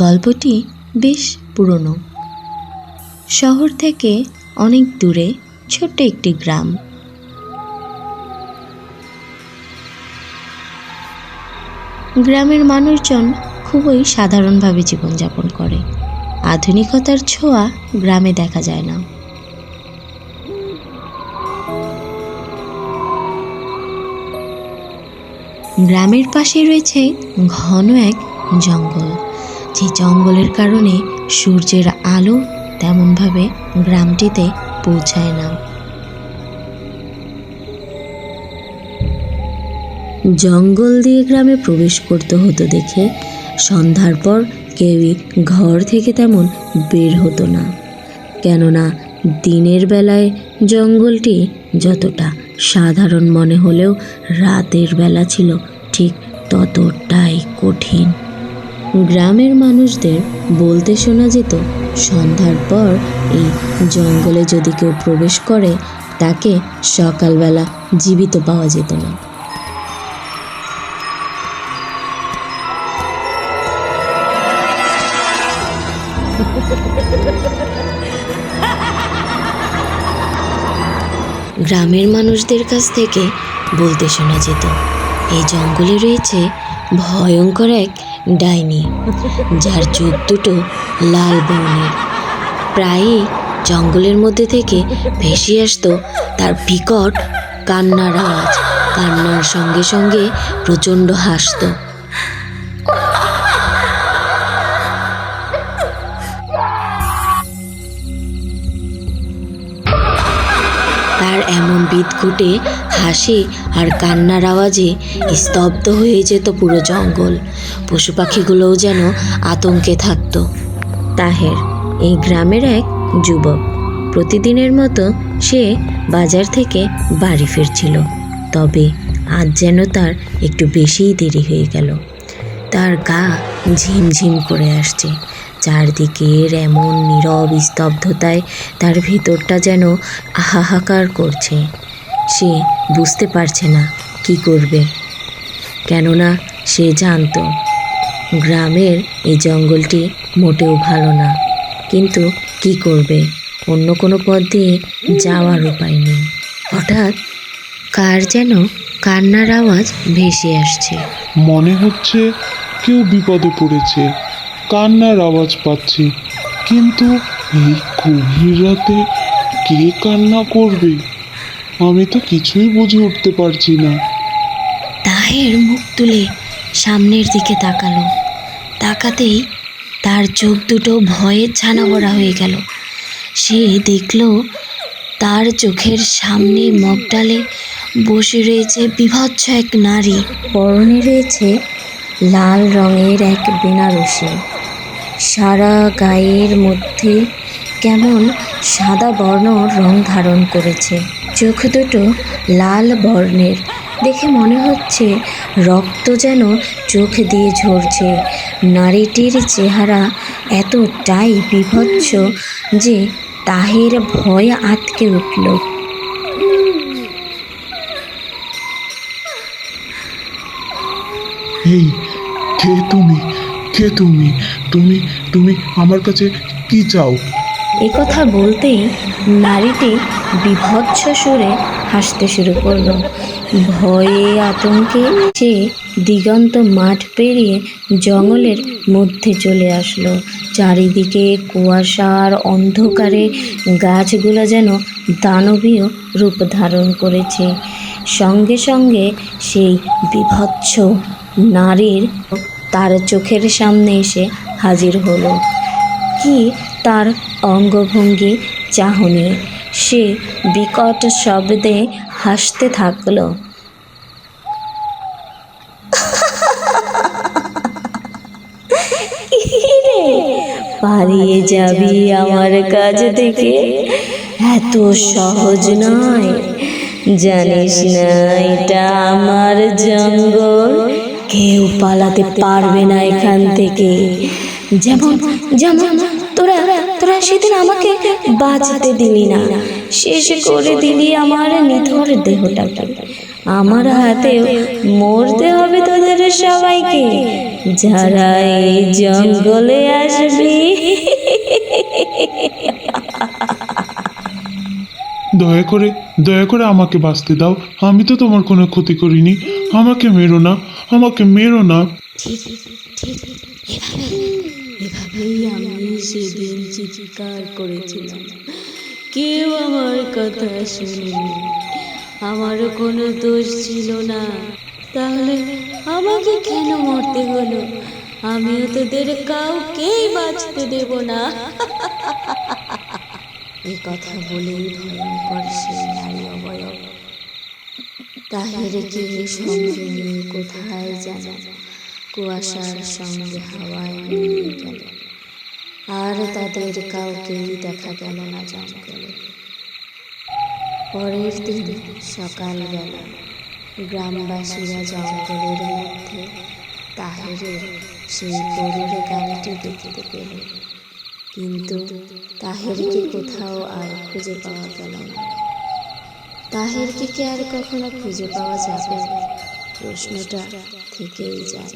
গল্পটি বেশ পুরনো। শহর থেকে অনেক দূরে ছোট্ট একটি গ্রাম। গ্রামের মানুষজন খুবই সাধারণভাবে জীবনযাপন করে। আধুনিকতার ছোঁয়া গ্রামে দেখা যায় না। গ্রামের পাশে রয়েছে ঘন এক জঙ্গল, যে জঙ্গলের কারণে সূর্যের আলো তেমনভাবে গ্রামটিতে পৌঁছায় না। জঙ্গল দিয়ে গ্রামে প্রবেশ করতে হতো দেখে সন্ধ্যার পর কেউই ঘর থেকে তেমন বের হতো না, কেননা দিনের বেলায় জঙ্গলটি যতটা সাধারণ মনে হলেও রাতের বেলা ছিল ঠিক ততটাই কঠিন। গ্রামের মানুষদের বলতে শোনা যেত, সন্ধ্যার পর এই জঙ্গলে যদি কেউ প্রবেশ করে তাকে সকালবেলা জীবিত পাওয়া যেত না। গ্রামের মানুষদের কাছ থেকে বলতে শোনা যেত, এই জঙ্গলে রয়েছে ভয়ঙ্কর এক ডাইনি, যার চোখ দুটো লাল বর্ণের। প্রায়ই জঙ্গলের মধ্যে থেকে ভেসে আসতো তার বিকট কান্নার আওয়াজ। কান্নার সঙ্গে সঙ্গে প্রচণ্ড হাসতো। তার এমন বিদঘুটে হাসি আর কান্নার আওয়াজে স্তব্ধ হয়ে যেত পুরো জঙ্গল। পশু পাখিগুলোও যেন আতঙ্কে থাকতো। তাহের এই গ্রামের এক যুবক। প্রতিদিনের মতো সে বাজার থেকে বাড়ি ফিরছিল, তবে আজ যেন তার একটু বেশিই দেরি হয়ে গেল। তার গা ঝিমঝিম করে আসছে। চারদিকের এমন নীরব স্তব্ধতায় তার ভেতরটা যেন হাহাকার করছে। সে বুঝতে পারছে না কি করবে, কেননা সে জানতো গ্রামের এই জঙ্গলটি মোটেও ভালো না। কিন্তু কি করবে, অন্য কোনো পথ দিয়ে যাওয়ার উপায় নেই। হঠাৎ কার যেন কান্নার আওয়াজ ভেসে আসছে। মনে হচ্ছে কেউ বিপদে পড়েছে, কান্নার আওয়াজ পাচ্ছি, কিন্তু এই গভীর রাতে কে কান্না করবে? আমি তো কিছুই বুঝে উঠতে পারছি না। তাহের মুখ তুলে সামনের দিকে তাকালো। তাকাতেই তার চোখ দুটো ভয়ে ছানা ভরা হয়ে গেল। সে দেখল তার চোখের সামনে মগডালে বসে রয়েছে বিভৎস এক নারী। পরনে রয়েছে লাল রঙের এক বেনারসি। সারা গায়ের মধ্যে কেমন সাদা বর্ণ রং ধারণ করেছে। চোখ দুটো লাল বর্ণের, দেখে মনে হচ্ছে রক্ত যেন চোখ দিয়ে ঝরছে। নারীটির চেহারা এতটাই বিভৎস যে তাহের ভয়ে আঁতকে উঠল। এই কে তুমি? কে তুমি? তুমি তুমি আমার কাছে কি চাও? এ কথা বলতেই নারীটি বিভৎস সুরে হাসতে শুরু করলো। ভয়ে আতঙ্কে সে দিগন্ত মাঠ পেরিয়ে জঙ্গলের মধ্যে চলে আসলো। চারিদিকে কুয়াশার অন্ধকারে গাছগুলো যেন দানবীয় রূপ ধারণ করেছে। সঙ্গে সঙ্গে সেই বিভৎস নারীর তার চোখের সামনে এসে হাজির হলো। কি তার অঙ্গভঙ্গি, চাহনি! সে বিকট শব্দে হাসতে থাকলো। পালিয়ে যাবি আমার কাছ থেকে? এত সহজ নয়, জানিস না এটা আমার জঙ্গল, কেউ পালাতে পারবে না এখান থেকে। যেমন যেমন তোরা তোরা সেদিন আমাকে বাঁচতে দিলি না, শেষ করে দিলি আমার নিথর দেহটাকে। আমার হাতে মরতে হবে তোদের সবাইকে, যারা এই জঙ্গলে আসবি। দয়া করে আমাকে বাঁচতে দাও। আমি তো তোমার কোনো ক্ষতি করিনি। আমাকে মেরো না, আমাকে মেরো না। ঠিক ঠিক এভাবেই আমি সেদিন চিৎকার করেছিলাম, কেউ আমার কথা শুনেনি, আমারও কোনো দোষ ছিল না। তাহলে আমাকে কেন মরতে হলো? আমিও তোদের কাউকেই বাঁচতে দেব না। এ কথা বলেই ভয়ঙ্কর সেই নারী অবয়ব তাহেরকে সঙ্গে নিয়ে কোথায় যেন কুয়াশার সঙ্গে হাওয়ায় মিলিয়ে গেল। আর তাদের কাউকেই দেখা গেল না জঙ্গলে। পরের দিন সকালবেলা গ্রামবাসীরা জঙ্গলের মধ্যে তাহেরের সেই গরুর গাড়িটি দেখতে পেল, কিন্তু তাহেরকে কোথাও আর খুঁজে পাওয়া গেল না। তাহেরকে কি আর কখনো খুঁজে পাওয়া যাবে? প্রশ্নটা থেকেই যায়।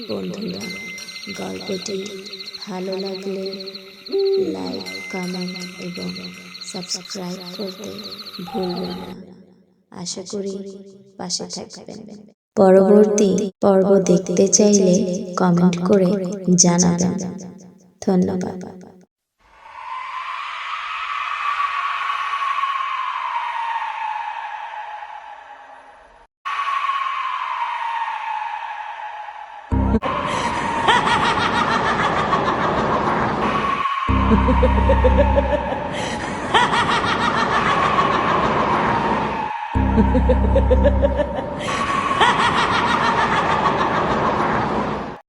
বন্ধুরা, গল্পটি ভালো লাগলে লাইক, কমেন্ট এবং সাবস্ক্রাইব করতে ভুলবেন না। আশা করি পাশে থাকবেন। পরবর্তী পর্ব দেখতে চাইলে কমেন্ট করে জানাবেন। ধন্যবাদ।